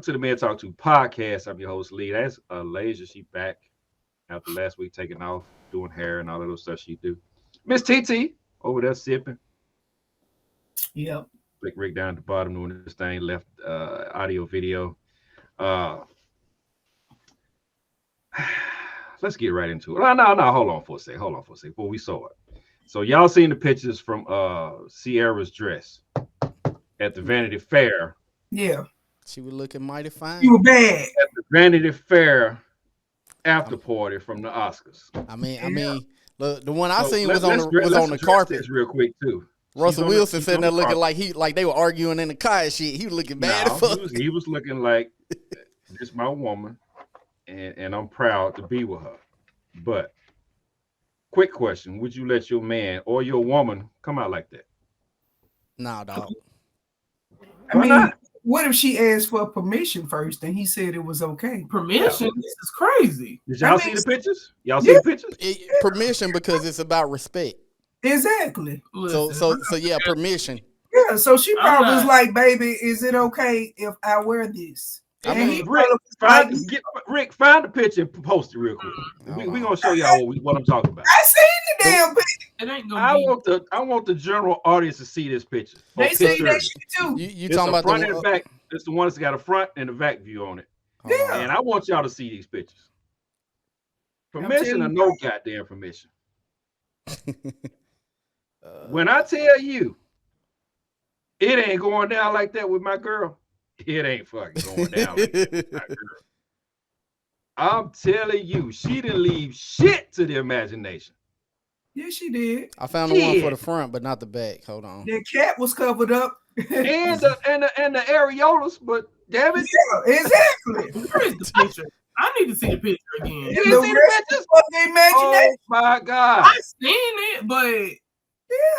to the Man Talk 2 podcast. I'm your host, Lee. That's Alasia. She back after last week taking off, doing hair and all that little stuff she do. Miss TT over there sipping. Yep. Click Rick down at the bottom doing this thing, left audio, video. Uh, let's get right into it. No, hold on for a second. Before we saw it. So y'all seen the pictures from Sierra's dress at the Vanity Fair. Yeah. She was looking mighty fine. You were bad. At the Vanity Fair after party from the Oscars. I mean, look, the one I seen was on the carpet. Real quick too. Russell Wilson sitting there looking like they were arguing in the car and shit. He was looking bad as fuck. He was looking like, this is my woman, and I'm proud to be with her. But quick question: would you let your man or your woman come out like that? Nah, dog. Why not? What if she asked for permission first and he said it was okay? Permission? Yeah. This is crazy. Did y'all see the pictures? Y'all see the pictures? Permission because it's about respect. Exactly. So yeah, permission. Yeah, so she probably was like, baby, is it okay if I wear this? I mean, Rick, find the picture and post it real quick. We gonna show y'all what I'm talking about. I seen the damn picture. It ain't gonna I want the general audience to see this picture. They see that shit too. You talking about the front and back? It's the one that's got a front and a back view on it. Yeah. And I want y'all to see these pictures. Permission or no goddamn permission. When I tell you, it ain't going down like that with my girl. It ain't fucking going down like that with my girl. I'm telling you, she didn't leave shit to the imagination. Yeah, she did. I found the one for the front, but not the back. Hold on. The cat was covered up. and the areolas, but damn it. Yeah, exactly. Where is the picture? I need to see the picture again. You didn't see the pictures? The imagination. Oh my God. I seen it, but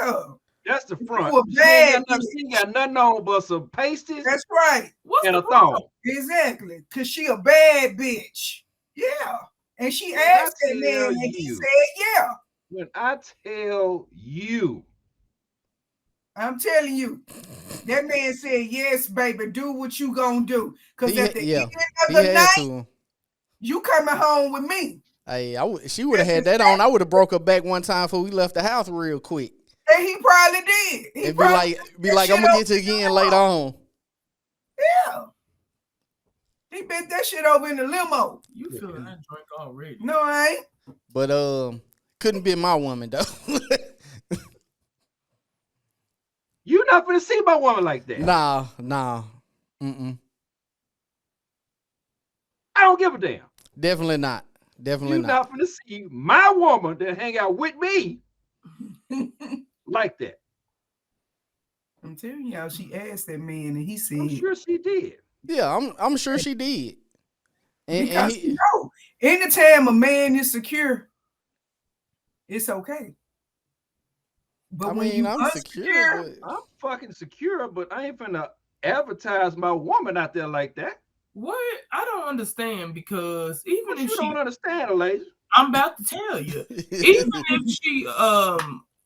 yeah. That's the front. She ain't got nothing on but some pasties. That's right. And a thong. Exactly. Because she a bad bitch. Yeah. And she asked that man and he said, yeah. When I tell you. I'm telling you. That man said, yes, baby, do what you gonna do. Because at the end of the night, you coming home with me. Hey, she would have had that on. I would have broke her back one time before we left the house real quick. And he probably did. It'd be like, I'm gonna get you again later on. Yeah. He bent that shit over in the limo. You feel that drink already. No, I ain't. But couldn't be my woman though. You not gonna see my woman like that. Nah. I don't give a damn. Definitely not. You're not gonna see my woman that hang out with me like that. I'm telling y'all, she asked that man, and he said, "I'm sure she did." Yeah, I'm sure she did. Because you know, anytime a man is secure, it's okay. But I when mean, you I'm secure, I'm fucking secure, but I ain't finna advertise my woman out there like that. What? I don't understand because even if you don't understand, Elijah, I'm about to tell you. Even if she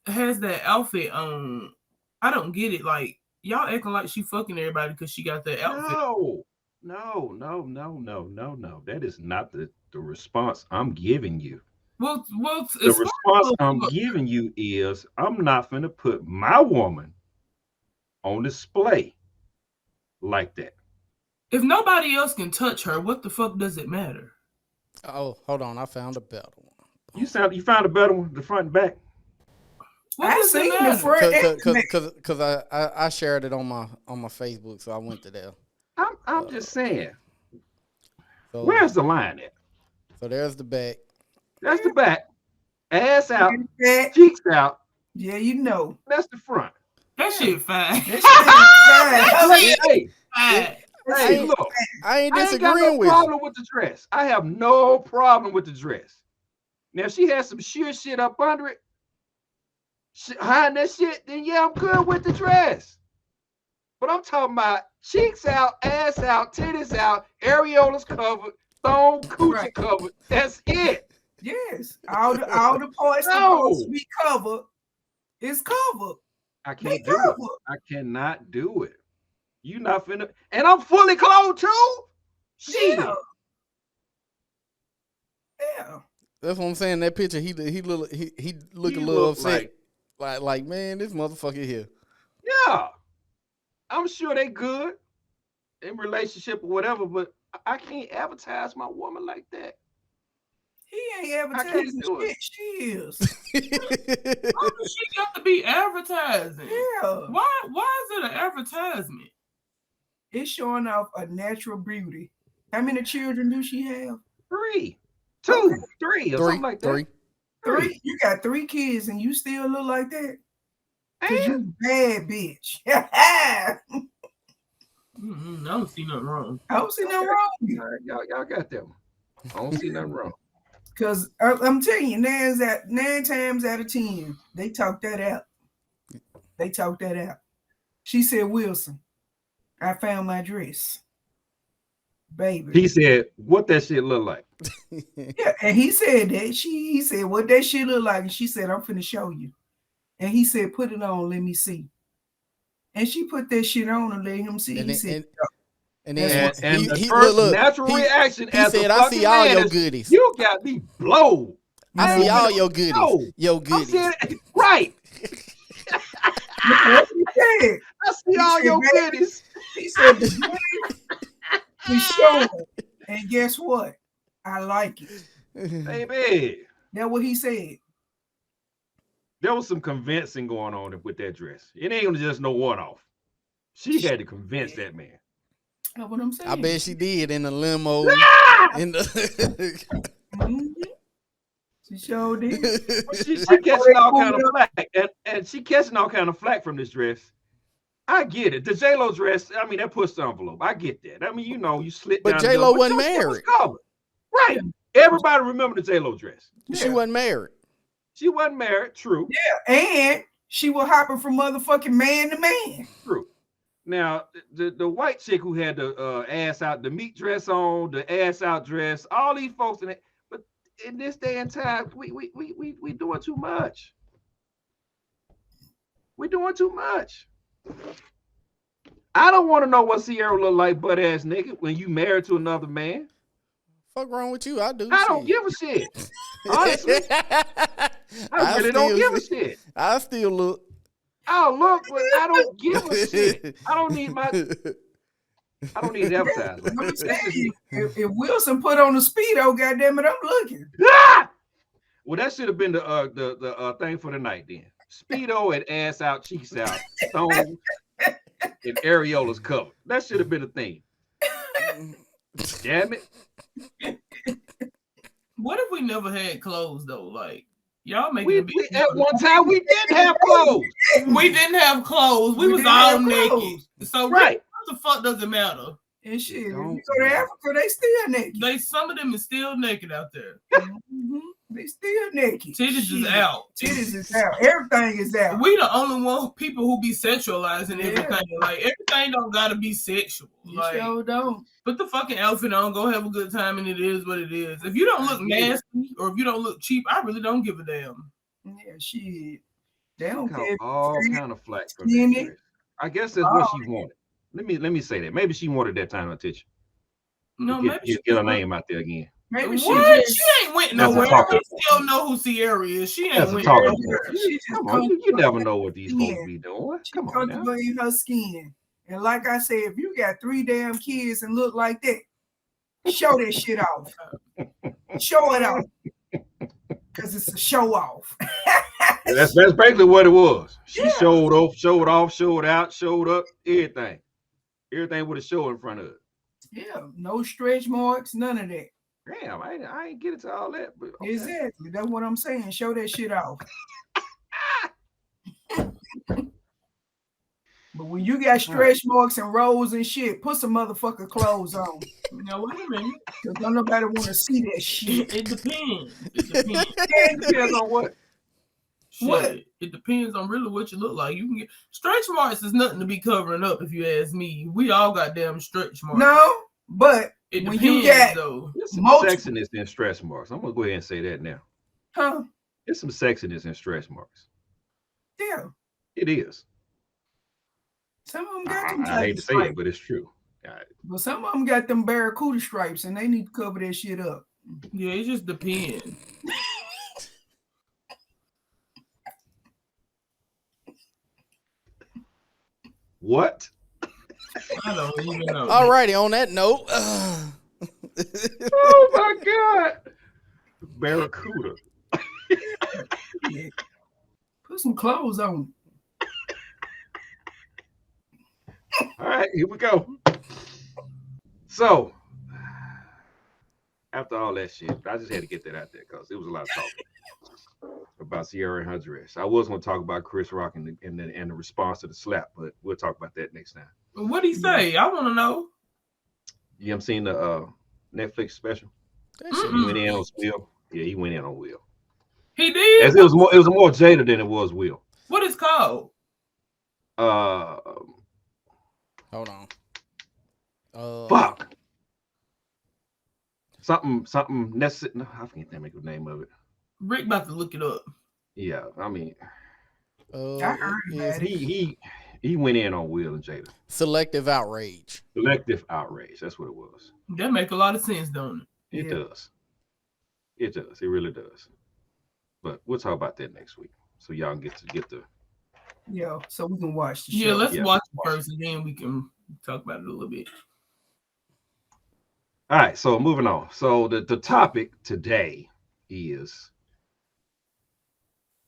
has that outfit on, I don't get it. Like y'all acting like she fucking everybody because she got that outfit. No. That is not the response I'm giving you. Well, the response I'm giving you is I'm not finna put my woman on display like that. If nobody else can touch her, what the fuck does it matter? Oh, hold on. I found a better one. You found a better one, the front and back. I seen the front because I shared it on my Facebook, so I went to there. I'm just saying. So, where's the line at? So there's the back. That's the back. Ass out, cheeks out. Yeah, you know. That's the front. That shit fine. Hey, look. I ain't disagreeing got no with problem with the dress. I have no problem with the dress. Now, if she has some sheer shit up under it, hiding that shit, then yeah, I'm good with the dress. But I'm talking about cheeks out, ass out, titties out, areolas covered, thong, coochie covered. That's it. Yes, all the parts supposed to be covered is covered. I can't do it. I cannot do it. You not finna, and I'm fully clothed too. Shit. Yeah. That's what I'm saying. That picture, he look a little upset. Like man, this motherfucker here. Yeah, I'm sure they good in relationship or whatever, but I can't advertise my woman like that. He ain't advertising shit. She is. Why does she got to be advertising? Yeah. Why is it an advertisement? It's showing off a natural beauty. How many children do she have? 3, 2, 3, or something like that. 3. You got 3 kids and you still look like that? Cause you bad bitch. I don't see nothing wrong. I don't see nothing wrong. Y'all got that one. I don't see nothing wrong. Cause I'm telling you, 9 times out of 10, they talk that out. They talk that out. She said, Wilson, I found my dress. Baby. He said, what that shit look like? Yeah, and he said that. He said, what that shit look like? And she said, I'm finna show you. And he said, put it on, let me see. And she put that shit on and let him see. And the first natural reaction he said, I see all your goodies. You got me blowed. I see all your goodies. Your goodies. Right. I see all your goodies. He said, we show it. And guess what? I like it. Baby. That's what he said. There was some convincing going on with that dress. It ain't just no one-off. She had to convince that man. That's what I'm saying. I bet she did in the limo. In the She sure did. She catching all kind of flack, and she catching all kind of flack from this dress. I get it. The J-Lo dress, I mean, that push the envelope. I get that. I mean, you know, you slid down. But J-Lo wasn't married. Right. Everybody remember the J-Lo dress. She wasn't married. She wasn't married, true. Yeah, and she was hopping from motherfucking man to man. True. Now, the white chick who had the ass out, the meat dress on, the ass out dress, all these folks in it. But in this day and time, we doing too much. We doing too much. I don't want to know what Sierra look like butt ass nigga when you married to another man. Fuck wrong with you? I do. I don't give a shit. Honestly, I really don't give a shit. I still look. I'll look, but I don't give a shit. I don't need advertising. I'm saying, if Wilson put on the Speedo, goddamn it, I'm looking. Ah! Well, that should have been the thing for the night then. Speedo and ass out, cheeks out, stone and areolas covered. That should have been a thing. Damn it. What if we never had clothes though? Like y'all make we at one time we didn't have clothes. We didn't have clothes. We was all naked. So right. What the fuck does it matter? And shit, if you go to Africa, they still naked. Some of them is still naked out there. Mm-hmm. They still naked. Titties is out. Titties is out. Everything is out. We the only people who be sexualizing everything. Like everything don't gotta be sexual. You sure don't. Put the fucking outfit on, go have a good time, and it is what it is. If you don't look nasty or if you don't look cheap, I really don't give a damn. Yeah, shit. They don't care. All kind of flack for that. I guess that's what she wanted. Let me say that. Maybe she wanted that time attention. No, maybe she get her name out there again. Maybe she ain't went nowhere. We still know who Sierra is. She ain't went nowhere. Come on, you never know what these folks be doing. Come on, cultivating her skin. And like I said, if you got 3 damn kids and look like that, show that shit off. Show it off. Because it's a show off. That's basically what it was. She showed off, showed out, showed up, everything. Everything with a show in front of it. Yeah, no stretch marks, none of that. Damn, I ain't get into all that. But okay. Exactly. That's what I'm saying. Show that shit off. But when you got stretch marks and rolls and shit, put some motherfucking clothes on. Now wait a minute. Because don't nobody want to see that shit. It depends. It depends. It depends on what. Shit. What? It depends on really what you look like. You can get stretch marks is nothing to be covering up, if you ask me. We all got damn stretch marks. No, but it when depends, you got though. There's some sexiness in stretch marks. I'm gonna go ahead and say that now. Huh? There's some sexiness in stretch marks. Yeah. It is. Some of them got them. I hate to say it, but it's true. But some of them got them barracuda stripes, and they need to cover that shit up. Yeah, it just depends. What? I don't even know. All righty, on that note. Oh my God. Barracuda. Yeah. Put some clothes on. All right, here we go. So, after all that shit, I just had to get that out there because it was a lot of talking about Ciara and her dress. I was going to talk about Chris Rock and the response to the slap, but we'll talk about that next time. What did he say? I want to know. You haven't seen the Netflix special? Mm-mm. He went in on Will. Yeah, he went in on Will. He did. As it was more Jada than it was Will. What is called? Hold on. Fuck. Something. No, I can't think of the name of it. Rick about to look it up. Yeah, I mean, I heard about it. he went in on Will and Jada. Selective outrage. Selective outrage. That's what it was. That make a lot of sense, don't it? It does. It does. It really does. But we'll talk about that next week, so y'all can get the. Yeah, so we can watch the show. Yeah, let's watch it first, and then we can talk about it a little bit. All right, so moving on. So the topic today is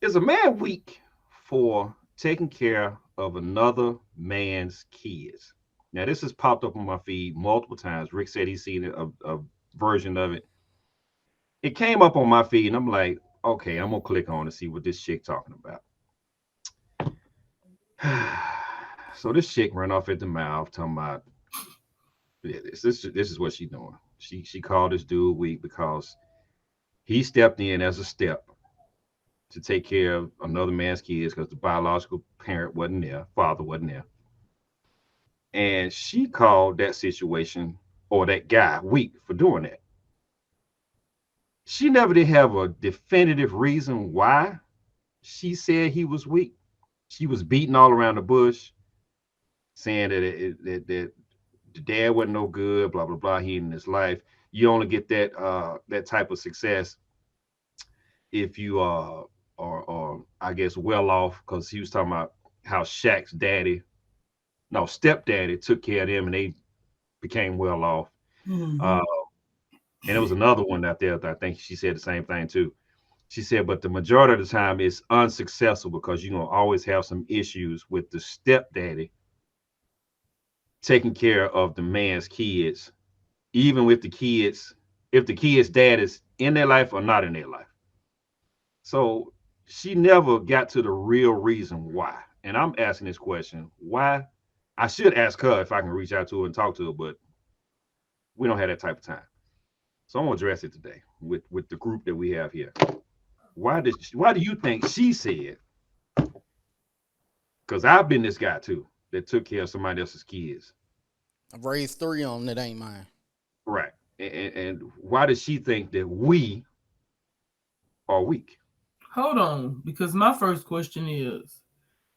a man weak for taking care of another man's kids? Now, this has popped up on my feed multiple times. Rick said he's seen a version of it. It came up on my feed, and I'm like, okay, I'm going to click on to see what this chick talking about. So this chick ran off at the mouth talking about, yeah, this is what she's doing. She called this dude weak because he stepped in as a step to take care of another man's kids because the biological parent wasn't there, father wasn't there. And she called that situation or that guy weak for doing that. She never did have a definitive reason why she said he was weak. She was beating all around the bush, saying that the dad wasn't no good, blah, blah, blah, he in his life. You only get that type of success if you are I guess well off, because he was talking about how Shaq's stepdaddy took care of them and they became well off. Mm-hmm. And there was another one out there that I think she said the same thing too. She said, but the majority of the time it's unsuccessful because you're gonna always have some issues with the stepdaddy taking care of the man's kids, even with the kids, if the kid's dad is in their life or not in their life. So she never got to the real reason why. And I'm asking this question, why? I should ask her if I can reach out to her and talk to her, but we don't have that type of time. So I'm gonna address it today with the group that we have here. Why do you think she said? Because I've been this guy too that took care of somebody else's kids. I've raised 3 on them that ain't mine. Right. And why does she think that we are weak? Hold on, because my first question is,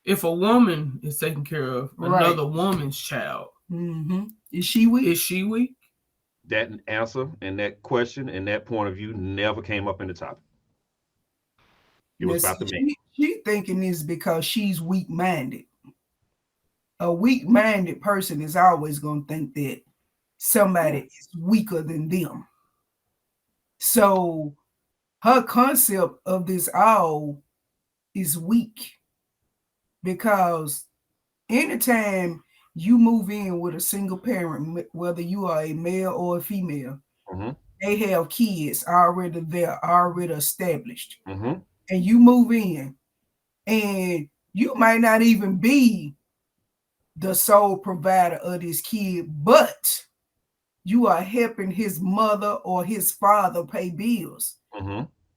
if a woman is taking care of another woman's child, is she weak? Is she weak? That answer and that question and that point of view never came up in the topic. It was about the man. She thinking this because she's weak-minded. A weak-minded person is always going to think that somebody is weaker than them. So her concept of this all is weak, because anytime you move in with a single parent, whether you are a male or a female, they have kids already there, already established. And you move in, and you might not even be the sole provider of this kid, but you are helping his mother or his father pay bills.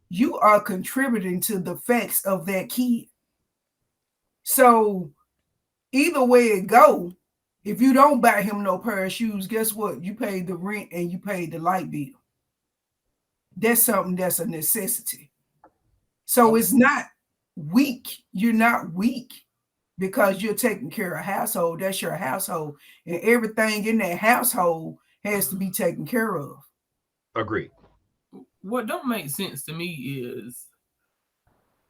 You are contributing to the facts of that kid. So either way it go, if you don't buy him no pair of shoes, guess what? You paid the rent and you paid the light bill. That's something that's a necessity. So it's not weak. You're not weak. because you're taking care of a household. That's your household, and everything in that household has to be taken care of. Agreed. What don't make sense to me is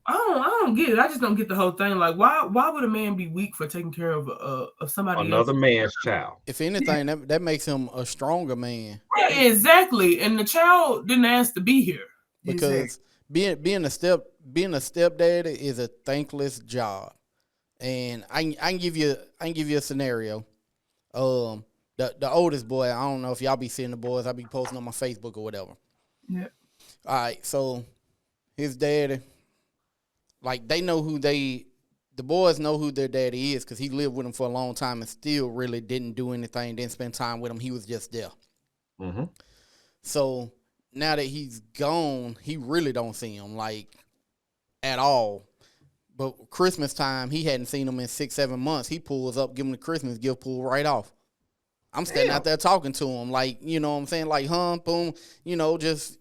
I don't get it. I just don't get the whole thing. Like, why would a man be weak for taking care of somebody Another else? man's child? If anything, that makes him a stronger man. Yeah, exactly. And the child didn't ask to be here. Because being a stepdaddy is a thankless job. And I can give you a scenario. The oldest boy, I don't know if y'all be seeing the boys, I be posting on my Facebook or whatever. Yeah. All right, so his daddy, like the boys know who their daddy is because he lived with him for a long time and still really didn't do anything, didn't spend time with him. He was just there. Mm-hmm. So now that he's gone, he really don't see him like at all. But Christmas time, he hadn't seen him in 6-7 months. He pulls up, give him the Christmas gift, pull right off. I'm standing out there talking to him, like, you know what I'm saying? Like, boom, just,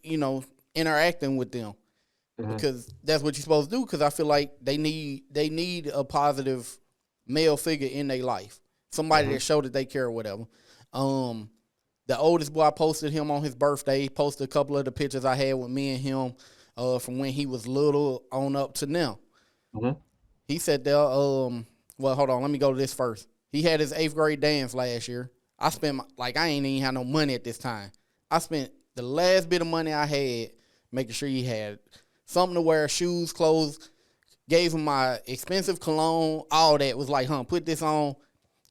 interacting with them. Mm-hmm. Because that's what you're supposed to do, because I feel like they need a positive male figure in their life. Somebody that show that they care or whatever. The oldest boy, I posted him on his birthday. He posted a couple of the pictures I had with me and him from when he was little on up to now. Mm-hmm. He said there, well, hold on, let me go to this first. He had his 8th grade dance last year. I spent, I ain't even had no money at this time. I spent the last bit of money I had making sure he had something to wear, shoes, clothes, gave him my expensive cologne, all that. Was like, put this on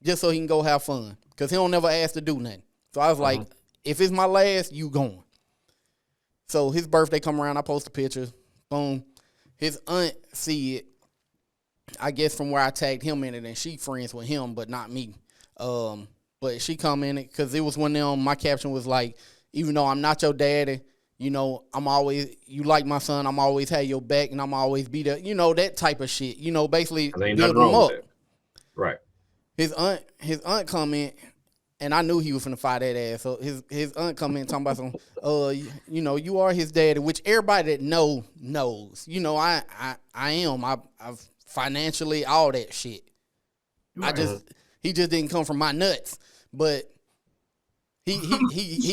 just so he can go have fun. Because he don't never ask to do nothing. So I was like, if it's my last, you going. So his birthday come around, I post a picture. Boom. His aunt see it, I guess from where I tagged him in it, and she friends with him, but not me. But she come in it because it was one of them, my caption was like, even though I'm not your daddy, I'm always, you like my son, I'm always have your back, and I'm always be there, that type of shit. Basically build him up. Right. His aunt come in, and I knew he was finna fight that ass. So his aunt come in talking about some, you are his daddy, which everybody that knows. I am. I've financially all that shit. Right. He just didn't come from my nuts. But he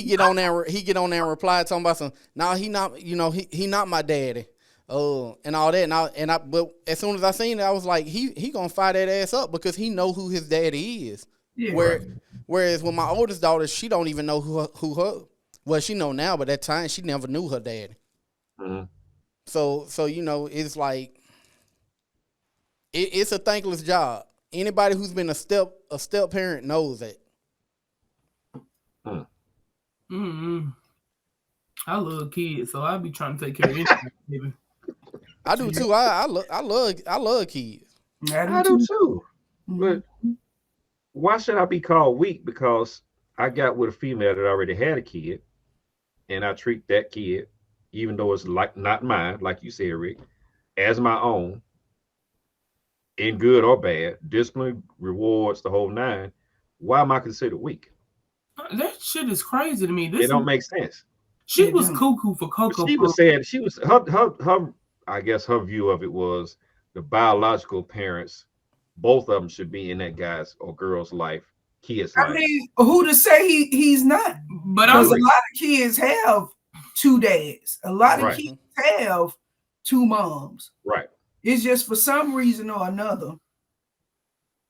get on there and reply talking about some. Nah, he not. He not my daddy. And all that. But as soon as I seen it, I was like, he gonna fire that ass up because he know who his daddy is. Yeah. Whereas with my oldest daughter, she don't even know who her. Well, she know now, but at that time she never knew her daddy. Mm-hmm. So it's like it's a thankless job. Anybody who's been a step parent knows that. I love kids, so I be trying to take care of anything. I do too. I love kids. I do too. But why should I be called weak? Because I got with a female that already had a kid, and I treat that kid, even though it's like not mine, like you said, Rick, as my own, in good or bad, discipline, rewards, the whole 9. Why am I considered weak? That shit is crazy to me. It don't make sense. She was cuckoo for Cocoa. She was saying her I guess her view of it was the biological parents, both of them should be in that guy's or girl's life, kids' life. I mean, who to say he's not? But a lot of kids have 2 dads. A lot of kids have 2 moms. Right. It's just for some reason or another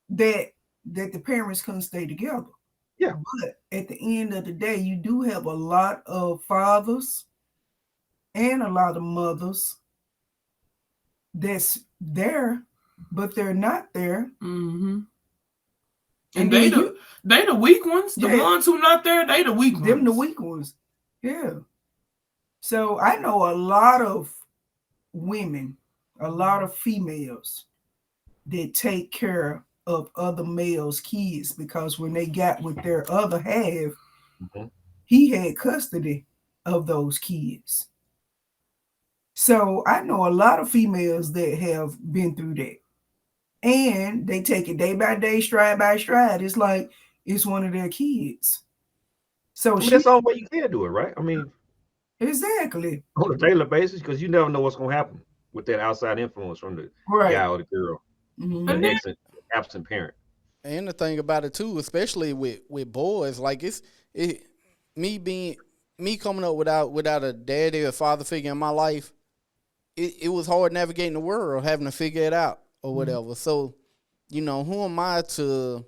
that the parents couldn't stay together. Yeah. But at the end of the day, you do have a lot of fathers and a lot of mothers that's there, but they're not there. Mm-hmm. And they the weak ones. The ones who not there, they the weak ones. Them the weak ones. Yeah. So I know a lot of women, a lot of females that take care of other males' kids because when they got with their other half, he had custody of those kids. So I know a lot of females that have been through that. And they take it day by day, stride by stride. It's like it's one of their kids. So that's the only way you can do it, right? I mean, exactly. On a daily basis, because you never know what's going to happen with that outside influence from the guy or the girl. Mm-hmm. absent parent. And the thing about it too, especially with boys, like me coming up without a daddy or father figure in my life, it was hard navigating the world, having to figure it out or whatever. So, who am I to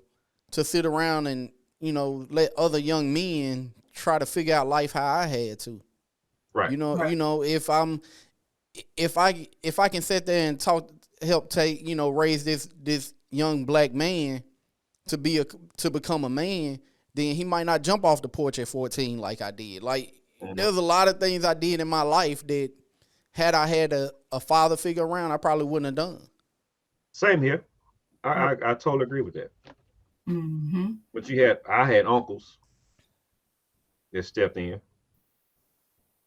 sit around and, let other young men try to figure out life how I had to. Right. If I can sit there and help raise this young black man to become a man, then he might not jump off the porch at 14 like I did. Like, there's a lot of things I did in my life that had I had a father figure around, I probably wouldn't have done. Same here. I totally agree with that. Mm-hmm. But I had uncles that stepped in.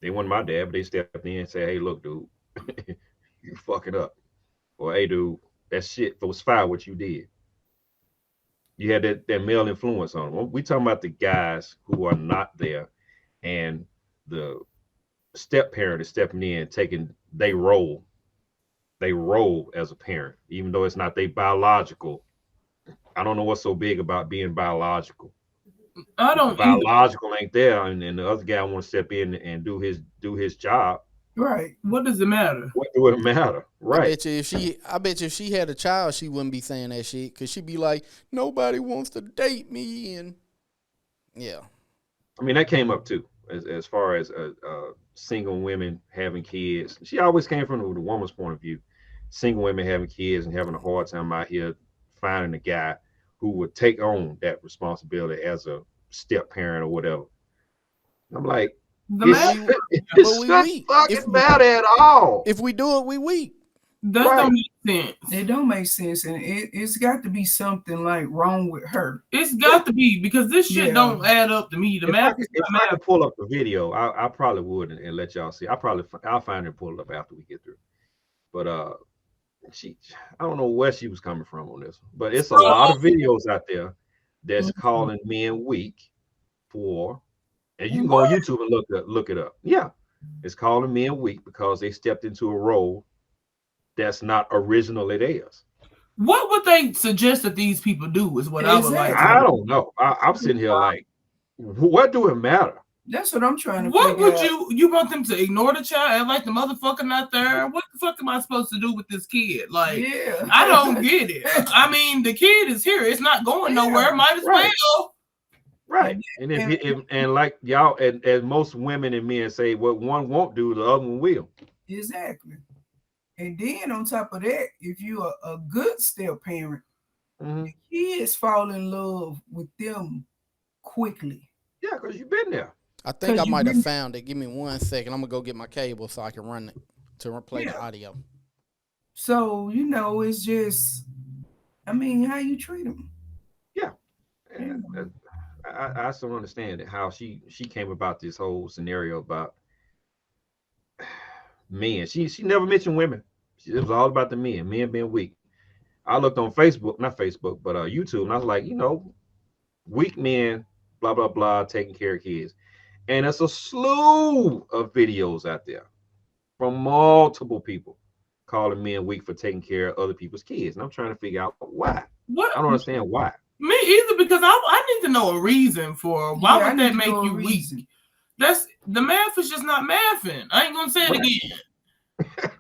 They weren't my dad, but they stepped in and said, "Hey, look, dude, you fucking up." Or, "Hey, dude, that shit was fire what you did." You had that male influence on them. We talking about the guys who are not there, and the step parent is stepping in, taking they role as a parent, even though it's not their biological. I don't know what's so big about being biological. I don't. Biological ain't there, and the other guy want to step in and do his job. Right. What does it matter? What do it matter? Right. I bet you if she had a child, she wouldn't be saying that shit, because she'd be like, nobody wants to date me, and yeah. I mean, that came up too, as far as single women having kids. She always came from the woman's point of view. Single women having kids and having a hard time out here finding a guy who would take on that responsibility as a step parent or whatever. I'm like, it's not fucking bad at all. If we do it, we weak. That don't make sense. It don't make sense, and it's got to be something like wrong with her. It's got to be, because this shit don't add up to me. If I could pull up the video, I probably would and let y'all see. I'll find it and pull it up after we get through. But I don't know where she was coming from on this, but it's a lot of videos out there that's calling men weak for, and you can go on YouTube and look it up. Yeah, it's calling men weak because they stepped into a role that's not originally theirs. What would they suggest that these people do is what I would like to know. I don't know. I'm sitting here like, what do it matter? That's what I'm trying to What figure would out. you want them to ignore the child and like the motherfucker not there? What the fuck am I supposed to do with this kid? Like, I don't get it. I mean, the kid is here. It's not going nowhere. Might as well. Right. And if like y'all, and as most women and men say, what one won't do, the other one will. Exactly. And then on top of that, if you're a good step parent, the kids fall in love with them quickly. Yeah, because you've been there. I think I might have found it. Give me 1 second. I'm gonna go get my cable so I can run it to replay the audio. So it's just, I mean, how you treat them. Yeah, and I still understand it, how she came about this whole scenario about men. She never mentioned women. It was all about the men being weak. I looked on Facebook, not Facebook, but YouTube, and I was like, weak men, blah blah blah, taking care of kids. And there's a slew of videos out there from multiple people calling men weak for taking care of other people's kids. And I'm trying to figure out why. What? I don't understand why. Me either, because I need to know a reason for why would that make you weak. That's the math is just not mathing. I ain't gonna say it again.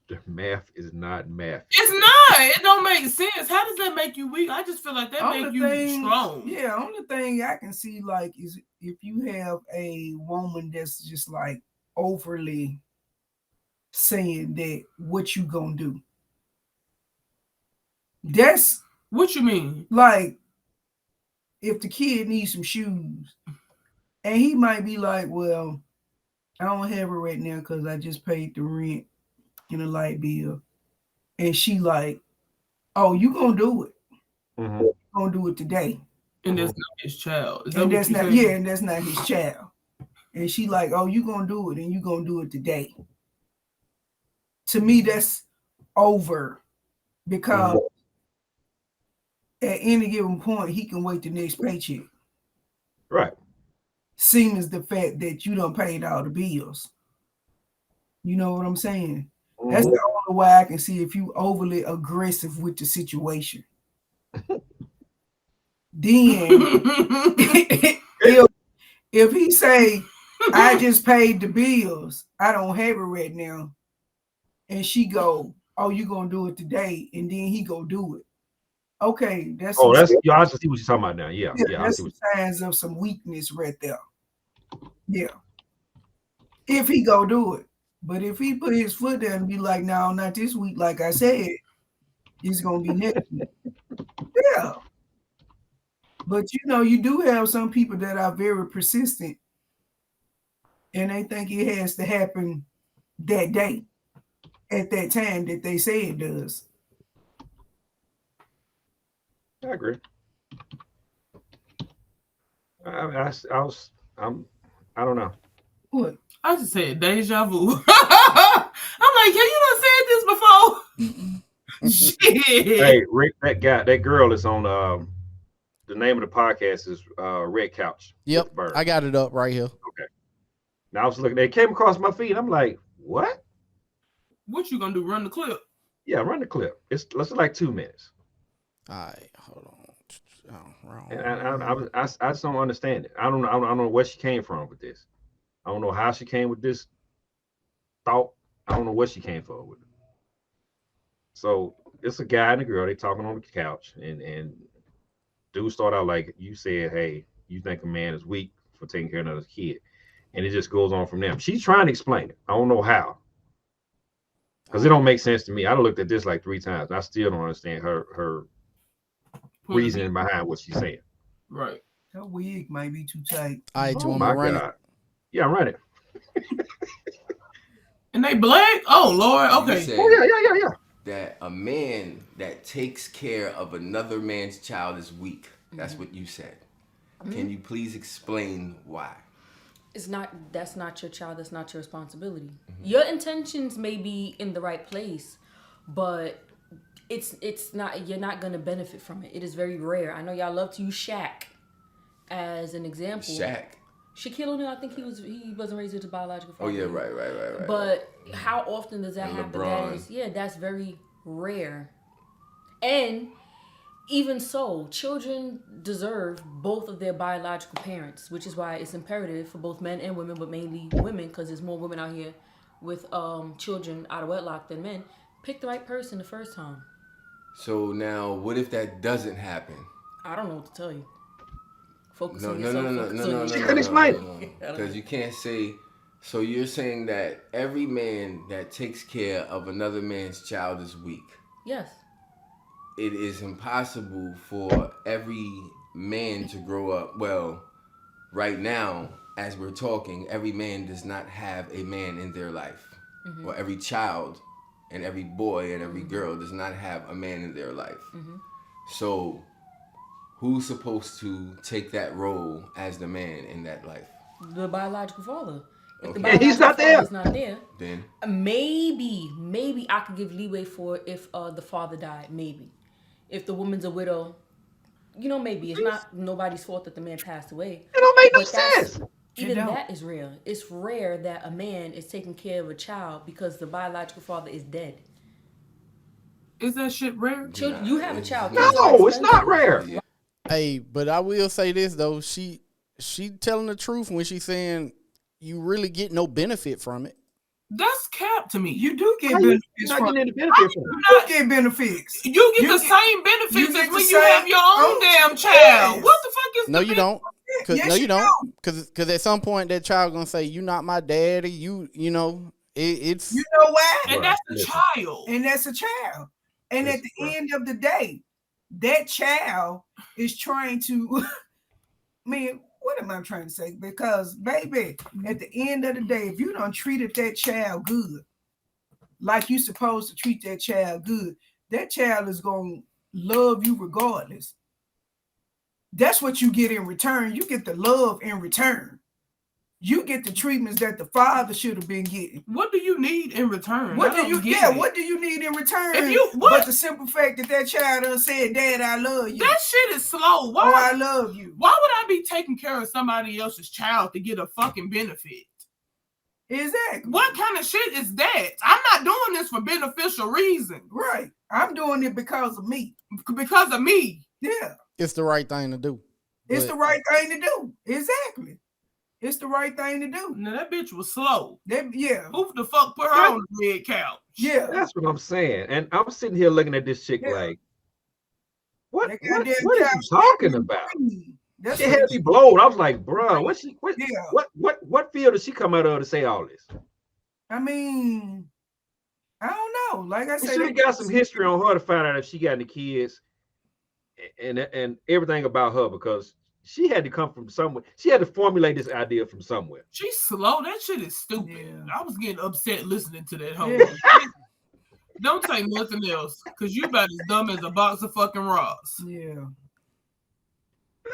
The math is not math. It's not. It don't make sense. How does that make you weak? I just feel like that makes you strong. Yeah, only thing I can see like is if you have a woman that's just like overly saying that what you gonna do. That's what you mean. Like if the kid needs some shoes, and he might be like, "Well, I don't have it right now because I just paid the rent and a light bill," and she like, "Oh, you gonna do it? You gonna do it today?" And that's not his child. And that's not and that's not his child. And she like, "Oh, you gonna do it, and you gonna do it today." To me, that's over, because at any given point he can wait the next paycheck. Right. Seems the fact that you done paid all the bills. You know what I'm saying? That's the only way I can see if you overly aggressive with the situation. Then if he say, I just paid the bills, I don't have it right now, and she go, oh, you gonna do it today, and then he go do it. Okay, I see what you're talking about now. Yeah, that's some signs of some weakness right there. Yeah. If he go do it. But if he put his foot down and be like, no, not this week, like I said, it's gonna be next week. Yeah. But you do have some people that are very persistent and they think it has to happen that day at that time that they say it does. I agree. I don't know. What? I just said deja vu. I'm like, you done said this before. Shit. Hey, Rick, that girl is on the name of the podcast is Red Couch. Yep, I got it up right here. Okay. Now I was looking, they came across my feed. I'm like, what? What you gonna do? Run the clip? Yeah, run the clip. Let's like 2 minutes. All right, hold on. Oh, wrong. And I just don't understand it. I don't know where she came from with this. I don't know how she came with this thought. I don't know what she came for with it. So it's a guy and a girl. They talking on the couch, and dude start out like you said, hey, you think a man is weak for taking care of another kid, and it just goes on from there. She's trying to explain it. I don't know how, because it don't make sense to me. I looked at this like 3 times. And I still don't understand her reasoning behind what she's saying. Right. That wig might be too tight. All right, you want me to run it? Yeah, run it. And they black? Oh, Lord. Okay. Yeah. That a man that takes care of another man's child is weak. That's what you said. Can you please explain why? That's not your child. That's not your responsibility. Your intentions may be in the right place, but it's not. You're not gonna benefit from it. It is very rare. I know y'all love to use Shaq as an example. Shaq. Shaquille O'Neal, I think he wasn't raised with a biological father. Oh yeah, right. But how often does that happen? LeBron. That's very rare. And even so, children deserve both of their biological parents, which is why it's imperative for both men and women, but mainly women, because there's more women out here with children out of wedlock than men. Pick the right person the first time. So now, what if that doesn't happen? I don't know what to tell you. Focus No. on yourself. She couldn't explain. Because you can't say. So you're saying that every man that takes care of another man's child is weak. Yes. It is impossible for every man to grow up. Well, right now, as we're talking, every man does not have a man in their life. Or every child and every boy and every girl does not have a man in their life. So who's supposed to take that role as the man in that life? The biological father. If the biological he's not there. Is not there. Then maybe I could give leeway for if the father died. Maybe if the woman's a widow, maybe it's not nobody's fault that the man passed away. It don't make no sense. Even that is rare. It's rare that a man is taking care of a child because the biological father is dead. Is that shit rare? Children, you have a child. No, it's not rare. Yeah. Hey, but I will say this though, she telling the truth when she's saying you really get no benefit from it. That's cap to me. You do get benefits from it. You get benefits. You get the same benefits as when you have your own damn child. Yes. What the fuck is No, you don't. Yes, you don't. Because at some point that child gonna say, "You not my daddy." It's. You know why? And that's a child. And that's a child. And at the end of the day, that child is trying to. Man, what am I trying to say? Because, baby, at the end of the day, if you don't treated that child good, like you supposed to treat that child good, that child is gonna love you regardless. That's what you get in return. You get the love in return. You get the treatments that the father should have been getting. What do you need in return? What do you need in return? But the simple fact that child done said, "Dad, I love you." That shit is slow. Why? Oh, I love you. Why would I be taking care of somebody else's child to get a fucking benefit? Exactly. What kind of shit is that? I'm not doing this for beneficial reasons. Right. I'm doing it because of me. Because of me. Yeah. It's the right thing to do. It's the right thing to do. Exactly. It's the right thing to do. Now that bitch was slow. Yeah. Who the fuck put her on the red couch? Yeah. That's what I'm saying. And I'm sitting here looking at this chick like, what is she talking about? She had me blowed. I was like, bro, what field did she come out of to say all this? I mean, I don't know. Like I said, she got some history on her to find out if she got any kids and everything about her, because she had to come from somewhere. She had to formulate this idea from somewhere. She's slow. That shit is stupid. Yeah. I was getting upset listening to that whole. Don't say nothing else, because you about as dumb as a box of fucking rocks. Yeah.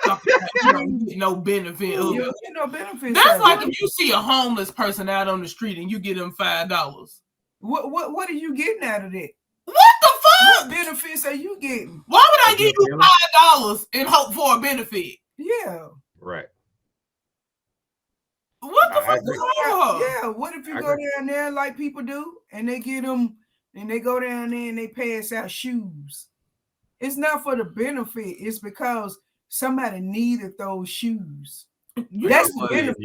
You don't get no benefit of it. No benefit. That's like if you see a homeless person out on the street and you get them $5. What are you getting out of that? What the fuck? What benefits are you getting? Why would I give you $5 and hope for a benefit? Yeah. Right. What the fuck is wrong? Yeah. What if you go down there like people do, and they get them, and they go down there and they pass out shoes? It's not for the benefit. It's because somebody needed those shoes. That's the benefit.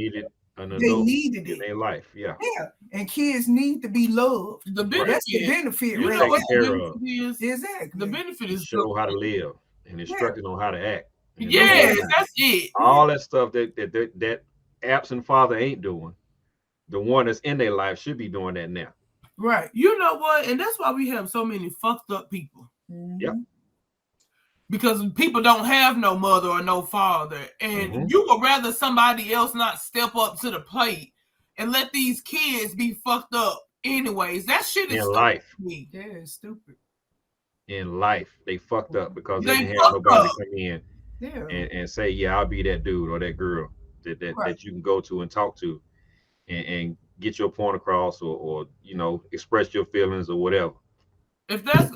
They needed it in their life. Yeah. Yeah. And kids need to be loved. The benefit. That's the benefit. You know what the benefit is? Exactly. The benefit is show how to live and instructing on how to act. Yeah, that's it. All that stuff that absent father ain't doing, the one that's in their life should be doing that now. Right. You know what? And that's why we have so many fucked up people. Yep. Because people don't have no mother or no father. And you would rather somebody else not step up to the plate and let these kids be fucked up anyways. That shit is in life. Yeah, it's stupid. In life, they fucked up because they didn't have nobody come in and say, yeah, I'll be that dude or that girl that you can go to and talk to and get your point across or you know, express your feelings or whatever. If that's,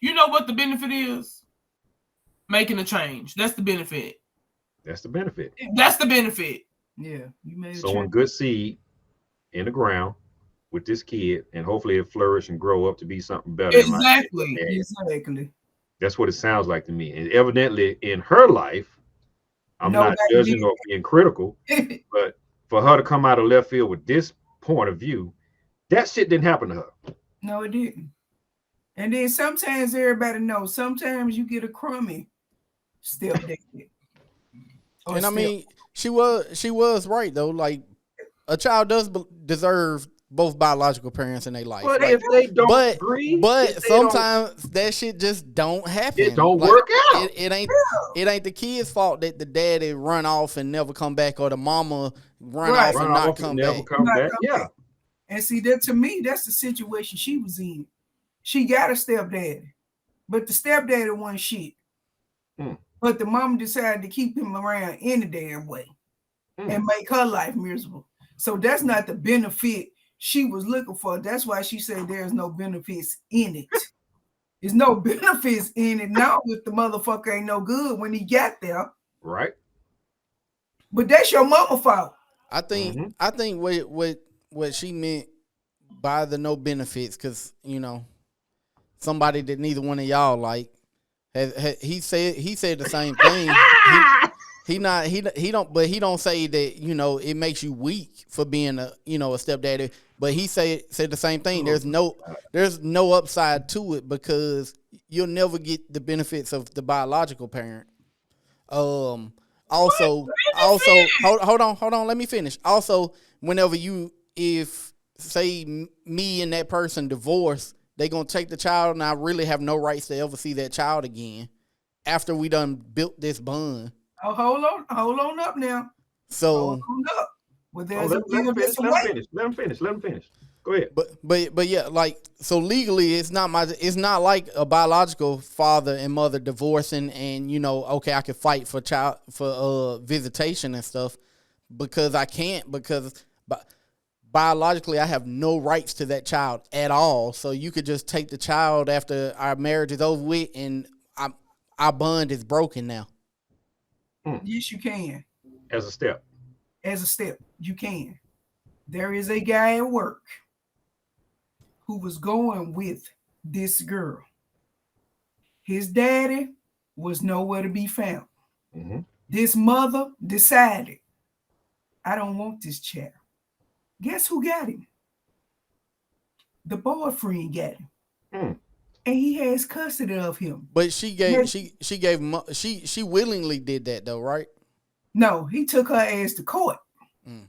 you know what the benefit is? Making a change. That's the benefit. That's the benefit. That's the benefit. Yeah. You made sowing good seed in the ground with this kid, and hopefully it'll flourish and grow up to be something better. Exactly. Exactly. That's what it sounds like to me. And evidently in her life, I'm not judging or being critical, but for her to come out of left field with this point of view, that shit didn't happen to her. No, it didn't. And then sometimes everybody knows. Sometimes you get a crummy stepdad. And I mean, she was right though. Like a child does deserve both biological parents in their life. But if they don't agree, but sometimes that shit just don't happen. It don't work out. It ain't the kid's fault that the daddy run off and never come back, or the mama run off and not come back. Yeah. And see, that to me, that's the situation she was in. She got a stepdaddy, but the stepdaddy wasn't shit. But the mama decided to keep him around any damn way and make her life miserable. So that's not the benefit she was looking for. That's why she said there's no benefits in it. There's no benefits in it now if the motherfucker ain't no good when he got there. Right. But that's your mama fault. I think what she meant by the no benefits, because you know, somebody that neither one of y'all like, he said the same thing. He don't say that, you know, it makes you weak for being a stepdaddy, but he said the same thing. There's no upside to it because you'll never get the benefits of the biological parent. Also hold on, let me finish. Also, whenever if say me and that person divorce, they gonna take the child, and I really have no rights to ever see that child again after we done built this bond. Oh, hold on up now. So hold on up. Well, let him finish. Go ahead. But yeah, like, so legally it's not like a biological father and mother divorcing and, you know, okay, I can fight for visitation and stuff, because I can't, because biologically I have no rights to that child at all. So you could just take the child after our marriage is over with, and our bond is broken now. Yes, you can. As a step, you can. there is a guy at work who was going with this girl. His daddy was nowhere to be found. Mm-hmm. This mother decided, I don't want this child. Guess who got him? The boyfriend got him. Mm. And he has custody of him. But she willingly did that though, right? No, he took her ass to court. Mm.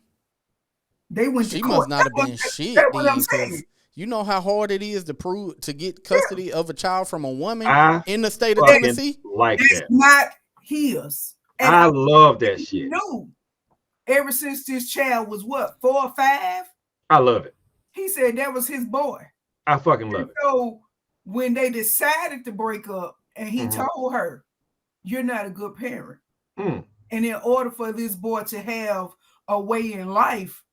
They went She to court. must not have been shit. That's what I'm Then, saying. 'cause you know how hard it is to get custody of a child from a woman I in the state of fucking Tennessee. like It's that. not his. And I love that shit. no. Ever since this child was what, 4 or 5, I love it. he said that was his boy. I fucking love it. So when they decided to break up, and he Mhm. told her, "You're not a good parent," Mm. and in order for this boy to have a way in life,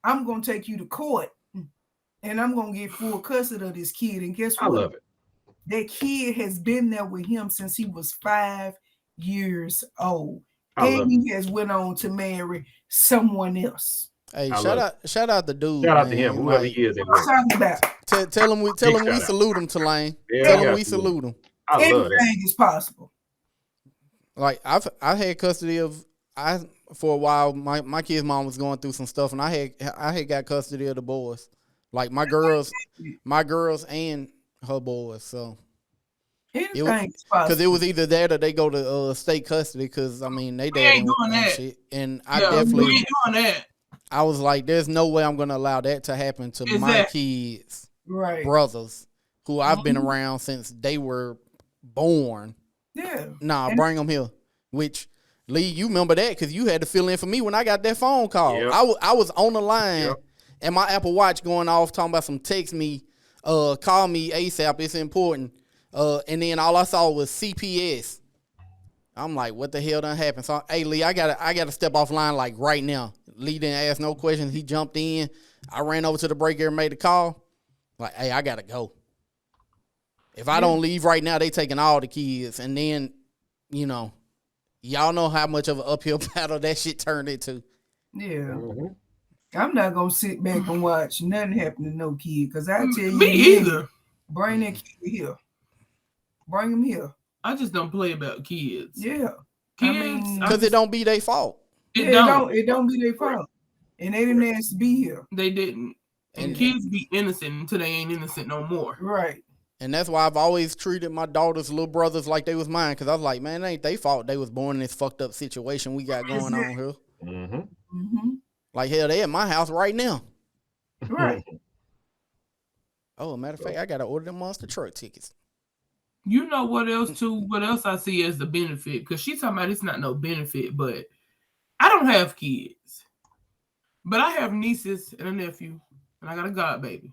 I'm gonna take you to court, and I'm gonna get full custody of this kid. And guess I what? love it. That kid has been there with him since he was 5 years old. I love And he has went on to marry someone else. Hey, I shout love out the dude. Shout out to man. him, whoever Like, he is at What work. I'm talking about. tell him we shout out. salute him, Tulane. Yeah, Tell him yeah, we salute him. I love that. Anything is possible. Like I had custody of for a while. My kid's mom was going through some stuff, and I had got custody of the boys, like my girls and her boys. So Anything is because possible. it was either that or they go to state custody. Because I mean they We dad ain't ain't doing that. shit, and I Yeah, we definitely ain't doing that. I was like, there's no way I'm gonna allow that to happen to my Exactly. kids. Right. Brothers who I've been around since they were born. Yeah. Nah, And- bring them here. Which Lee, you remember that because you had to fill in for me when I got that phone call. Yep. I was on the line Yep. and my Apple Watch going off talking about some text me, call me ASAP. It's important. And then all I saw was CPS. I'm like, what the hell done happened? So, hey Lee, I gotta step offline like right now. Lee didn't ask no questions. He jumped in. I ran over to the breaker and made the call. Like, hey, I gotta go. If I don't leave right now, they taking all the kids. And then, you know, y'all know how much of an uphill battle that shit turned into. Yeah. Mhm. I'm not gonna sit back and watch nothing happen to no kid. Because I tell you, Me either. bring that kid here. Bring him here. I just don't play about kids. Yeah. Kids, mean, Because it don't be their fault. it Yeah, don't. it don't be their fault. And they didn't ask to be here. They didn't. And And- kids be innocent until they ain't innocent no more. Right. And that's why I've always treated my daughter's little brothers like they was mine. Because I was like, man, it ain't their fault they was born in this fucked up situation we got going on here. Mhm. Mm-hmm. Like, hell, they at my house right now. Right. Oh, matter of fact, I got to order them Monster Truck tickets. You know what else too? What else I see as the benefit? Because she's talking about it's not no benefit, but I don't have kids. But I have nieces and a nephew, and I got a godbaby.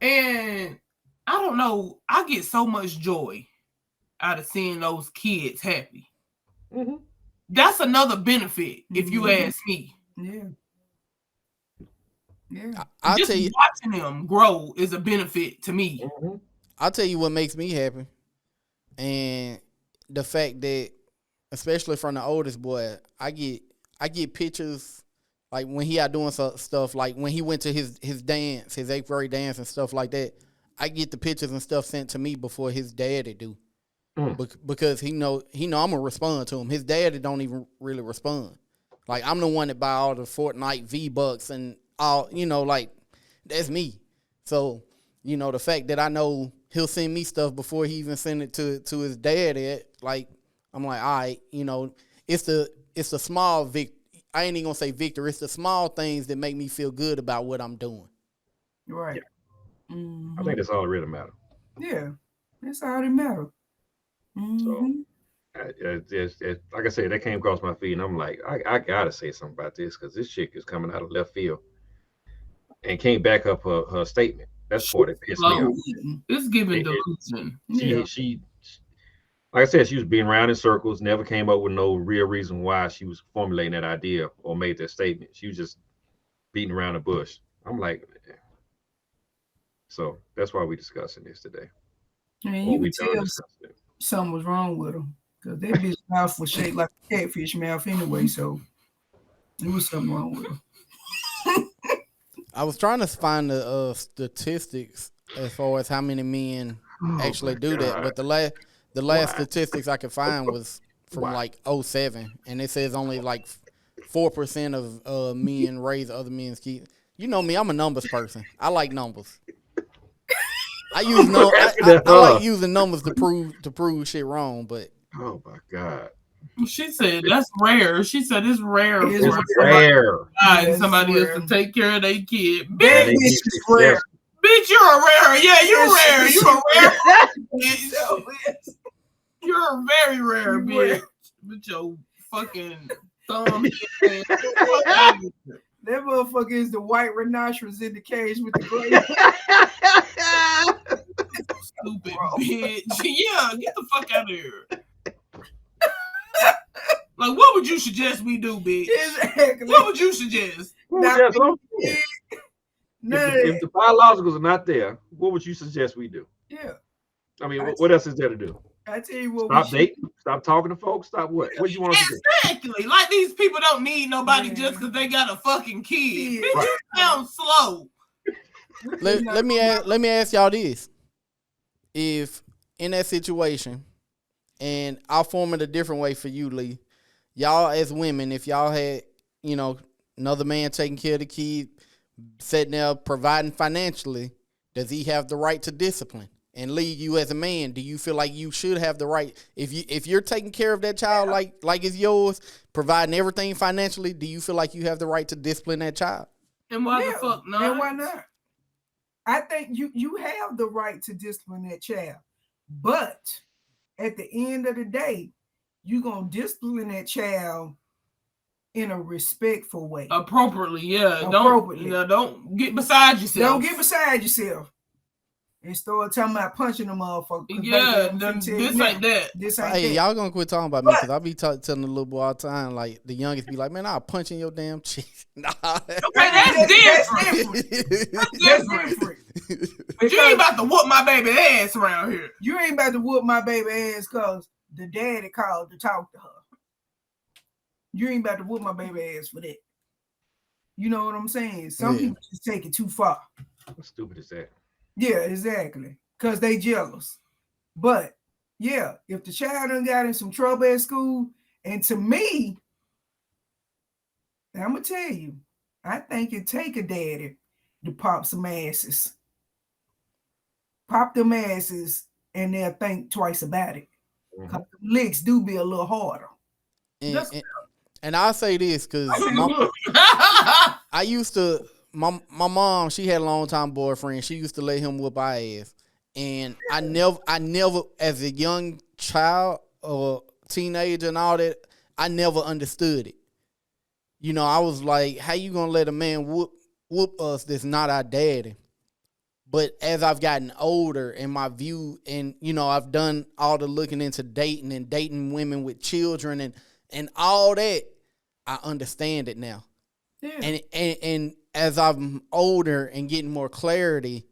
And I don't know, I get so much joy out of seeing those kids happy. Mhm. That's another benefit, if you Mhm. ask me. Yeah. Yeah. I'll Just tell you, watching them grow is a benefit to me. Mhm. I'll tell you what makes me happy. And the fact that, especially from the oldest boy, I get pictures like when he out doing stuff, like when he went to his dance, his 8th grade dance and stuff like that. I get the pictures and stuff sent to me before his daddy do. Because he know I'm gonna respond to him. His daddy don't even really respond. Like, I'm the one that buy all the Fortnite V-Bucks and all, you know, like, that's me. So, you know, the fact that I know he'll send me stuff before he even send it to his daddy, like, I'm like, all right, you know, it's the small I ain't even gonna say victory. It's the small things that make me feel good about what I'm doing. Right. Mhm. I think that's all that really matters. Yeah. That's all that matters. Mhm. Like I said, that came across my feed, and I'm like, I gotta say something about this because this chick is coming out of left field and can't back up her statement. That's part that pissed me Low. off. It's giving It- delusion. Yeah. She, like I said, she was being around in circles, never came up with no real reason why she was formulating that idea or made that statement. She was just beating around the bush. I'm like, so that's why we're discussing this today. And Or you we could done tell discussing it. something was wrong with him. Because that bitch mouth was shaped like a catfish mouth anyway, so there was something wrong with him. I was trying to find the statistics as far as how many men actually do that, but the last statistics I could find was from like 07, and it says only like 4% of men raise other men's kids. You know me, I'm a numbers person. I like numbers. I like using numbers to prove shit wrong, but Oh my God. She said that's rare. She said it's rare It's for Rare. somebody rare. else to take care of their kid. That Bitch, bitch is rare. bitch, you're a rare. Yeah, you're rare. You're a rare. bitch. So it's- You're a very rare You bitch. rare. With your fucking thumb. That That motherfucker is the white rhinoceros in the cage with the gray. stupid Bro. bitch. Yeah, get the fuck out of here. Like, what would you suggest we do, bitch? Exactly. What would you suggest? Now, That's what I'm saying. none of If the biologicals are not there, what would you suggest we do? yeah. I mean, what else is there to do? I tell you what. Stop dating? Stop talking to folks? Stop what? What do you want us to do? Exactly. Like, these people don't need nobody Yeah. just because they got a fucking kid. Yeah. Bitch, you sound slow. let me ask y'all this: if in that situation, and I'll form it a different way for you, Lee. Y'all as women, if y'all had, another man taking care of the kid, sitting there providing financially, does he have the right to discipline? And Lee, you as a man, do you feel like you should have the right, if you're taking care of that child like it's yours, providing everything financially, do you feel like you have the right to discipline that child? And why Yeah, the fuck not? And why not? I think you have the right to discipline that child, but at the end of the day, you're gonna discipline that child in a respectful way. Appropriately, yeah. Appropriately. Don't get beside yourself. Don't get beside yourself and start talking about punching a motherfucker. 'Cause Yeah, baby, I'm finna tell you this now, ain't that. This ain't Hey, that. y'all gonna quit talking about me because I be telling the little boy all the time, like the youngest be like, man, I'll punch in your damn cheek. Nah. Okay, that's different. That's That's different. But you ain't about to whoop my baby ass around here. You ain't about to whoop my baby ass because the daddy called to talk to her. You ain't about to whoop my baby ass for that. You know what I'm saying? Some people just take it too far. How stupid is that? Yeah, exactly. Because they jealous. But yeah, if the child done got in some trouble at school, and to me, I'm gonna tell you, I think it take a daddy to pop some asses. Pop them asses, and they'll think twice about it. Because the licks do be a little harder. And I'll say this because I used to, my mom, she had a long time boyfriend. She used to let him whoop our ass. And I never, as a young child or teenager and all that, I never understood it. I was like, how you gonna let a man whoop us that's not our daddy? But as I've gotten older and my view, and I've done all the looking into dating and dating women with children and all that, I understand it now. Yeah. And as I'm older and getting more clarity,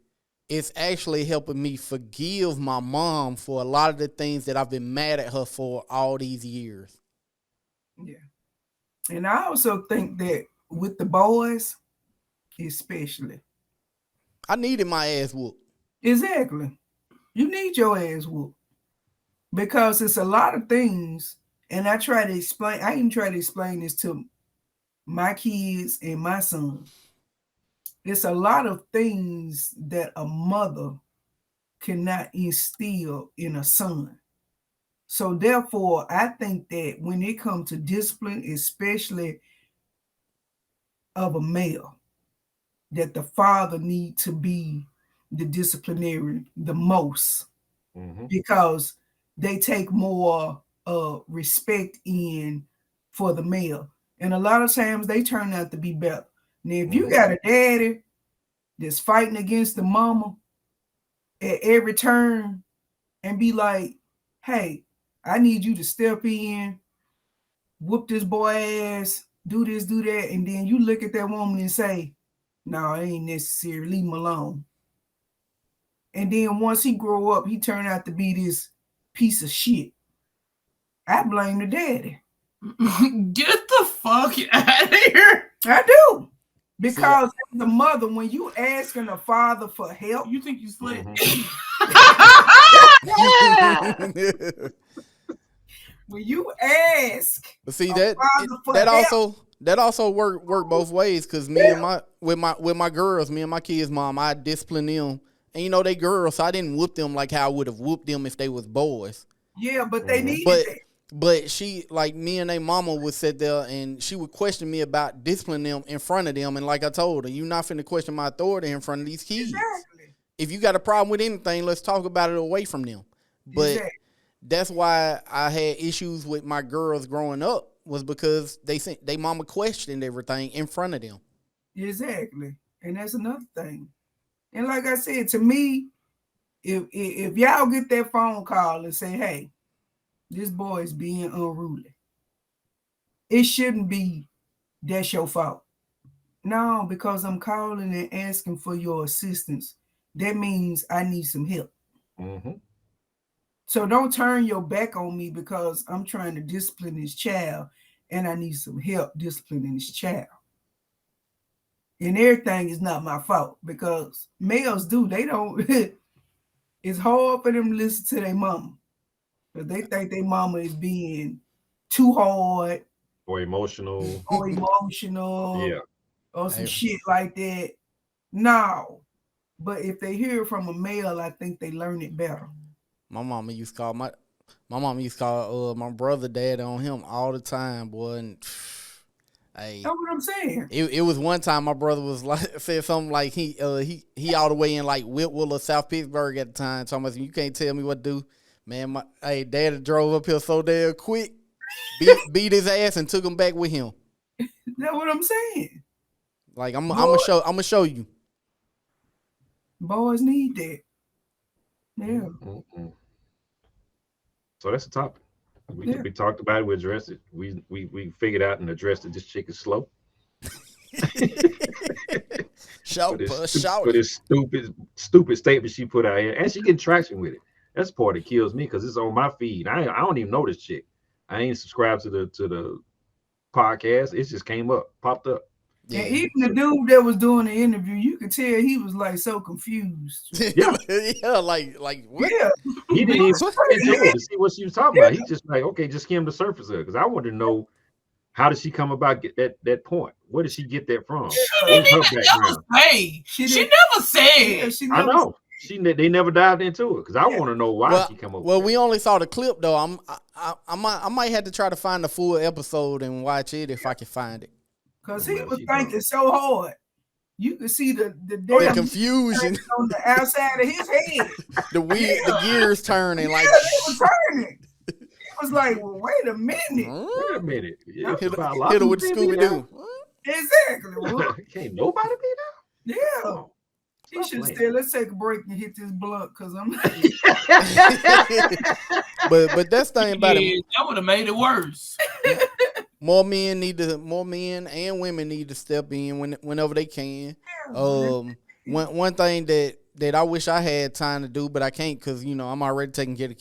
it's actually helping me forgive my mom for a lot of the things that I've been mad at her for all these years. Yeah. And I also think that with the boys, especially. I needed my ass whooped. Exactly. You need your ass whooped. Because it's a lot of things, and I even try to explain this to my kids and my son. It's a lot of things that a mother cannot instill in a son. So therefore, I think that when it comes to discipline, especially of a male, that the father need to be the disciplinarian the most, because they take more respect in for the male. And a lot of times they turn out to be better. Now, if you got a daddy that's fighting against the mama at every turn and be like, hey, I need you to step in, whoop this boy ass, do this, do that. And then you look at that woman and say, no, it ain't necessary. Leave him alone. And then once he grow up, he turned out to be this piece of shit. I blame the daddy. Get the fuck out of here. I do. Because as a mother, when you asking a father for help, You think you slick? when you ask, but see a that father for that help, also work both ways, because me and my girls, me and my kids' mom, I discipline them, and you know they girls, so I didn't whoop them like how I would have whooped them if they was boys. yeah, but they needed But that. but she, like, me and their mama would sit there and she would question me about disciplining them in front of them, and like I told her, you not finna question my authority in front of these kids. Exactly. If you got a problem with anything, let's talk about it away from them. But Exactly. that's why I had issues with my girls growing up, was because they mama questioned everything in front of them. Exactly. And that's another thing. And like I said, to me, if y'all get that phone call and say, hey, this boy is being unruly, it shouldn't be that's your fault. No, because I'm calling and asking for your assistance. That means I need some help. Mhm. So don't turn your back on me because I'm trying to discipline this child and I need some help disciplining this child. And everything is not my fault, because males they don't, it's hard for them to listen to their mama. Because they think their mama is being too hard Or emotional. or emotional Yeah. or some Hey. shit like that. No. But if they hear it from a male, I think they learn it better. My mama used to call my my brother dad on him all the time, boy. And hey, That's what I'm saying. it was one time my brother was like, said something like he all the way in like Whitwell or South Pittsburgh at the time. Talking about, you can't tell me what to do, man. Dad drove up here so damn quick, beat his ass and took him back with him. That's what I'm saying. Like I'm gonna show you. Boys need that. Yeah. Mm-mm. So that's the topic. Yeah. We talked about it. We addressed it. We figured out and addressed it. This chick is slow. Shout, For this stupid statement she put out here, and she getting traction with it. That's the part that kills me, because it's on my feed. I don't even know this chick. I ain't subscribed to the podcast. It just came up, popped up. Yeah. And even the dude that was doing the interview, you could tell he was like so confused. Yeah. Yeah, like what? Yeah. He didn't even into it to see what she was talking about. He just like, okay, just skim the surface of it, because I wanted to know, how did she come about get that point? Where did she get that from? She What was didn't her even background? ever say. She didn't- never said. Yeah, she I never- know. They never dived into it, because I want to know why she come up. Well, with we only saw the clip though. I might have to try to find the full episode and watch it if I can find it. Because he Well, was she thinking so hard. You could see the The damn confusion, on the outside of his head. the gears turning like. Yeah, it was turning. It was like, well, wait a minute. Wait a minute. Yeah, Hit about a lot her of with people Scooby now. Doo. Exactly. Well, Can't nobody be yeah. there. He should playing. say, let's take a break and hit this blunt, because I'm But that's the thing about it. Yeah, that would have made it worse. More men and women need to step in whenever they can. One thing that I wish I had time to do, but I can't, because I'm already taking care of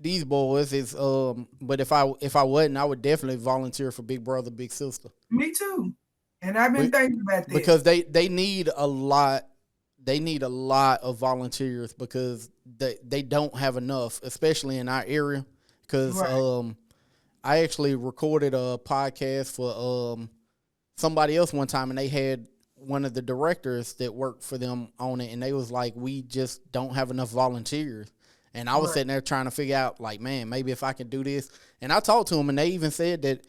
these boys is but if I wasn't, I would definitely volunteer for Big Brother Big Sister. Me too. And I've been thinking about that. Because they need a lot. They need a lot of volunteers, because they don't have enough, especially in our area. Because Right. I actually recorded a podcast for somebody else one time, and they had one of the directors that worked for them on it, and they was like, we just don't have enough volunteers. And I was Right. sitting there trying to figure out, like, man, maybe if I can do this. And I talked to them, and they even said that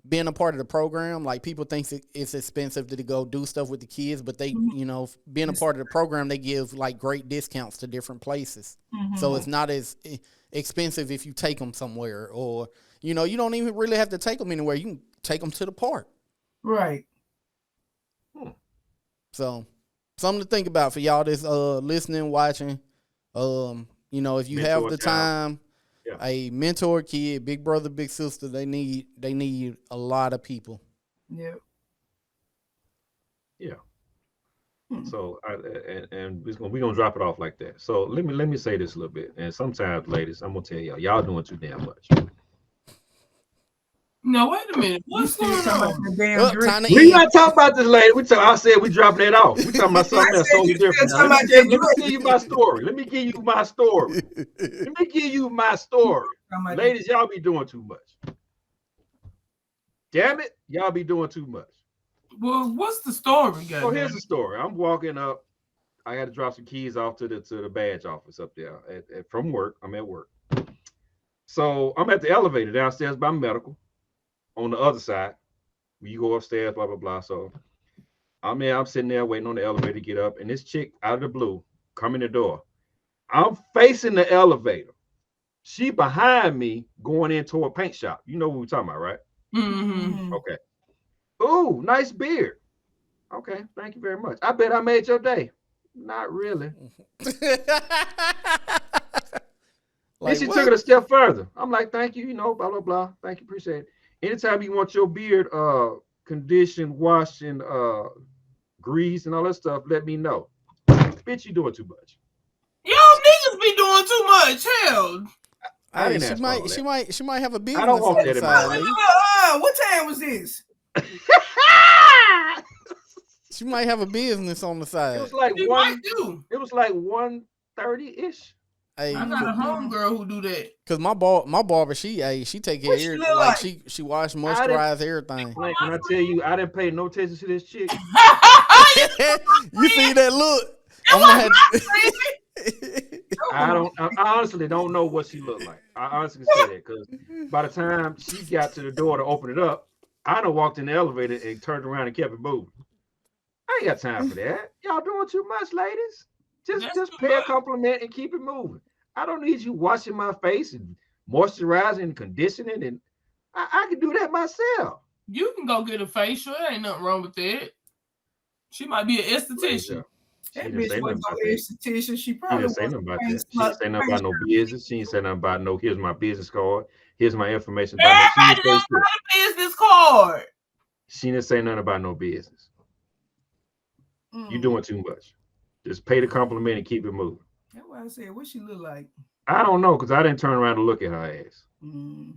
being a part of the program, like, people think it's expensive to go do stuff with the kids, but they, being a part of the program, they give like great discounts to different places. So it's not as expensive if you take them somewhere, or, you don't even really have to take them anywhere. You can take them to the park. Right. So something to think about for y'all that's listening, watching. If you have Mentor the child. time, Yeah. a mentor kid, Big Brother, Big Sister, they need a lot of people. Yeah. Yeah. So we're gonna drop it off like that. So let me say this a little bit. And sometimes, ladies, I'm gonna tell y'all too damn much. No, wait a minute. You What's still going talking about on? that damn Well, dress. time to We end. not talking about this lady. I said we dropping that off. We talking about something I else said totally you still different. Now, talking let about me that give you my story. Let me give you my story. Let me give you my story. Talking about Ladies, y'all be doing too much. Damn it, y'all be doing too much. Well, what's the story, guys? So here's the story. I'm walking up. I had to drop some keys off to the badge office up there from work. I'm at work. So I'm at the elevator downstairs by medical on the other side. You go upstairs, blah, blah, blah. So I'm sitting there waiting on the elevator to get up, and this chick out of the blue come in the door. I'm facing the elevator. She behind me going into a paint shop. You know what we're talking about, right? Mm-hmm. Okay. Ooh, nice beard. Okay, thank you very much. I bet I made your day. Not really. Then she took it a step further. I'm like, thank you, blah, blah, blah. Thank you, appreciate it. Anytime you want your beard conditioned, washed, and greased and all that stuff, let me know. Bitch, you doing too much. Y'all niggas be doing too much. Hell. I didn't ask for all She might have a business I don't want on the that in my side. life. Lee. what time was this? She might have a business on the side. It was like You might do. It was like 1:30-ish. Hey, I got a homegirl who do that. cause my barber, she take care What of she everything. look Like like? she wash, moisturize everything. Like when I tell you, I didn't pay no attention to this chick. You see that look? I'm gonna have I honestly don't know what she looked like. I honestly can say that because by the time she got to the door to open it up, I done walked in the elevator and turned around and kept it moving. I ain't got time for that. Y'all doing too much, ladies. Just pay a compliment and keep it moving. I don't need you washing my face and moisturizing and conditioning, and I can do that myself. You can go get a facial. There ain't nothing wrong with that. She might be an esthetician. That didn't say bitch was nothing about no that. esthetician. She She probably didn't say was nothing about a that. She didn't say nothing about no business. She didn't say nothing about no, here's my business card. Here's my information. Everybody don't got a business card. She didn't say nothing about no business. You doing too much. Just pay the compliment and keep it moving. That's why I said, what she look like? I don't know, because I didn't turn around to look at her ass. Mm,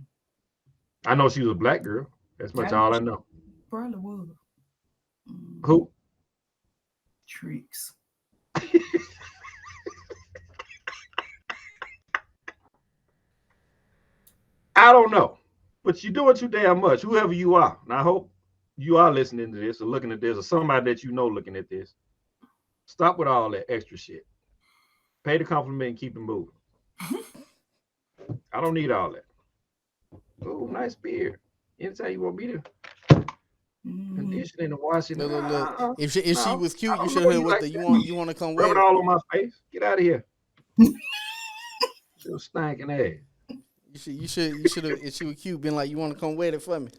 I know she was a black girl. That's much all I know. probably would. Who? Tricks. I don't know. But you're doing too damn much, whoever you are. And I hope you are listening to this or looking at this or somebody that you know looking at this. Stop with all that extra shit. Pay the compliment and keep it moving. I don't need all that. Oh, nice beard. Anytime you want me to condition and wash it. Look. If she was cute, I you don't should know have you with like the that. you want to come Rub with it it. all on my face. Get out of here. Your stinking ass. You should have, if she was cute, been like, you want to come with it for me.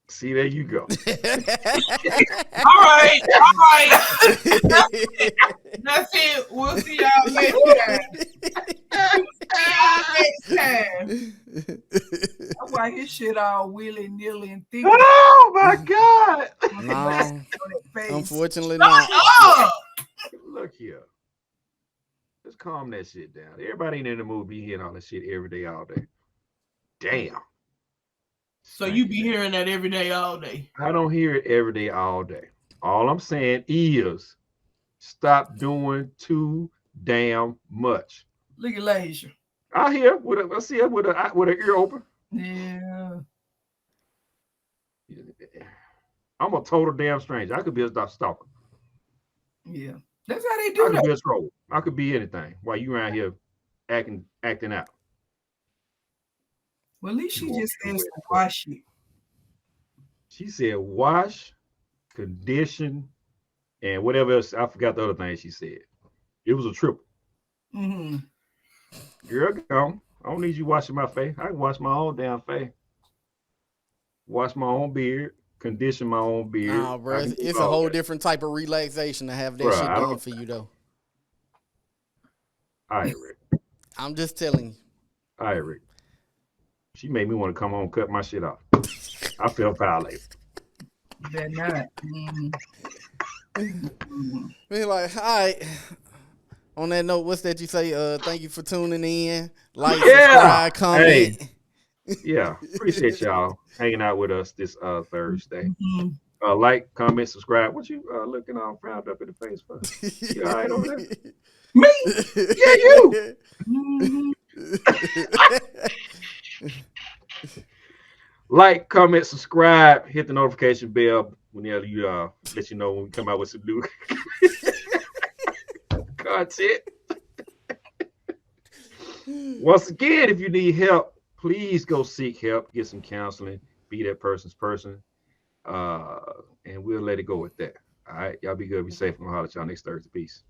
See, there you go. All right. That's it. We'll see y'all next time. That's why his shit all willy-nilly and thick. Oh my God. No, Face. unfortunately not. Oh, Look here. Just calm that shit down. Everybody ain't in the mood be hearing all that shit every day, all day. Damn. so you be hearing that every day, all day. I don't hear it every day, all day. All I'm saying is stop doing too damn much. Look at Lasia. I see her with an ear open. Yeah. I'm a total damn stranger. I could be a stalker. Yeah. That's how they I do could that. be a troll. I could be anything while you around here acting out. Well, at least she just said to wash it. She said wash, condition, and whatever else. I forgot the other thing she said. It was a triple. Mm-hmm. Girl, go. I don't need you washing my face. I can wash my own damn face. Wash my own beard, condition my own beard. Nah, bro, it's a whole different type of relaxation to have that shit done for you, though. All right, Rick. I'm just telling you. All right, Rick. She made me want to come home and cut my shit off. I feel violated. They're not. Be like, all right. On that note, what's that you say? Thank you for tuning in. Like, subscribe, comment. Hey, Yeah, appreciate y'all hanging out with us this Thursday. Mhm. Like, comment, subscribe. What you looking all frowned up in the face for? You all right over there? Me? Yeah, you. Mhm. Like, comment, subscribe, hit the notification bell whenever you let you know when we come out with some new content. Once again, if you need help, please go seek help, get some counseling, be that person's person, and we'll let it go with that. All right, y'all be good, be safe, and we'll holler at y'all next Thursday. Peace.